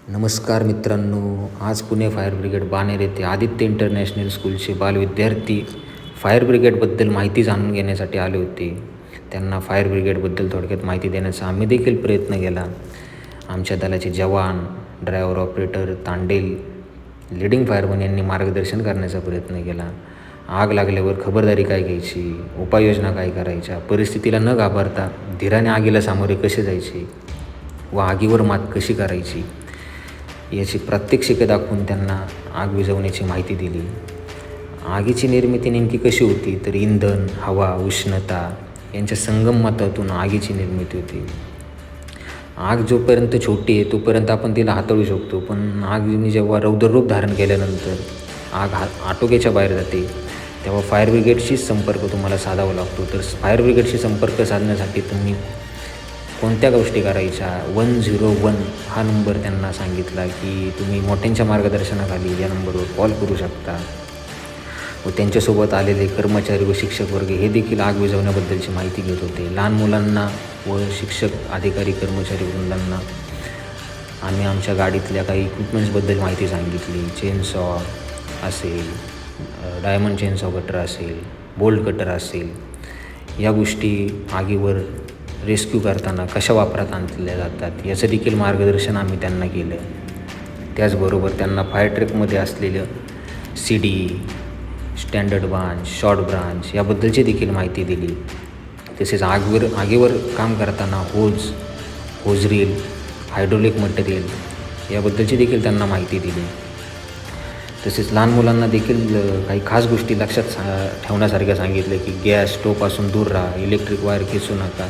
नमस्कार मित्रांनो, आज पुणे फायर ब्रिगेड बाणेर येथे आदित्य इंटरनॅशनल स्कूलचे बालविद्यार्थी फायर ब्रिगेडबद्दल माहिती जाणून घेण्यासाठी आले होते. त्यांना फायर ब्रिगेडबद्दल थोडक्यात माहिती देण्याचा आम्ही देखील प्रयत्न केला. आमच्या दलाचे जवान, driver operator, Tandel, leading fireman यांनी मार्गदर्शन करण्याचा प्रयत्न केला. आग लागल्यावर खबरदारी काय घ्यायची, उपाययोजना काय करायच्या, परिस्थितीला न घाबरता धीराने आगीला सामोरे कसे जायचे व आगीवर मात कशी करायची याची प्रात्यक्षिके दाखवून त्यांना आग विझवण्याची माहिती दिली. आगीची निर्मिती नेमकी कशी होती, तर इंधन, हवा, उष्णता यांच्या संगमतातून आगीची निर्मिती होती. आग जोपर्यंत छोटी आहे तोपर्यंत आपण तिला हाताळू शकतो, पण आगीने जेव्हा रौद्ररूप धारण केल्यानंतर आग आटोक्याच्या बाहेर जाते तेव्हा फायर ब्रिगेडशीच संपर्क तुम्हाला साधावा लागतो. तर फायर ब्रिगेडशी संपर्क साधण्यासाठी तुम्ही कोणत्या गोष्टी करायच्या, 101 हा नंबर त्यांना सांगितला की तुम्ही मोठ्यांच्या मार्गदर्शनाखाली या नंबरवर कॉल करू शकता. व त्यांच्यासोबत आलेले कर्मचारी व शिक्षक वर्ग हे देखील आग विझवण्याबद्दलची माहिती घेत होते. लहान मुलांना व शिक्षक, अधिकारी, कर्मचारी वृंदांना आम्ही आमच्या गाडीतल्या काही इक्विपमेंट्सबद्दल माहिती सांगितली. चेनसॉ असेल, डायमंड चेनसॉ कटर असेल, बोल्ट कटर असेल, या गोष्टी आगीवर रेस्क्यू करताना कशा वापरात आणल्या जातात याचं देखील मार्गदर्शन आम्ही त्यांना केलं. त्याचबरोबर त्यांना फायर ट्रकमध्ये असलेलं CD, standard branch, short branch याबद्दलची देखील माहिती दिली. तसेच आगीवर काम करताना होज रील, हायड्रोलिक मटेरियल याबद्दलची देखील त्यांना माहिती दिली. तसेच लहान मुलांना देखील काही खास गोष्टी लक्षात ठेवण्यासारख्या सांगितलं की गॅस स्टोवपासून दूर राहा, इलेक्ट्रिक वायर खेचू नका,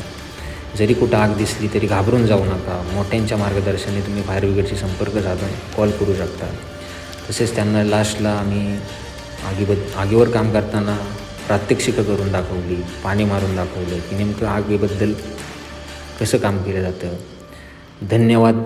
जरी कुठं आग दिसली तरी घाबरून जाऊ नका, मोठ्यांच्या मार्गदर्शनाने तुम्ही फायर ब्रिगेडशी संपर्क साधून कॉल करू शकता. तसेच त्यांना लास्टला आम्ही आगीवर काम करताना प्रात्यक्षिकं करून दाखवली, पाणी मारून दाखवलं की नेमकं आगीबद्दल कसं काम केलं जातं. धन्यवाद.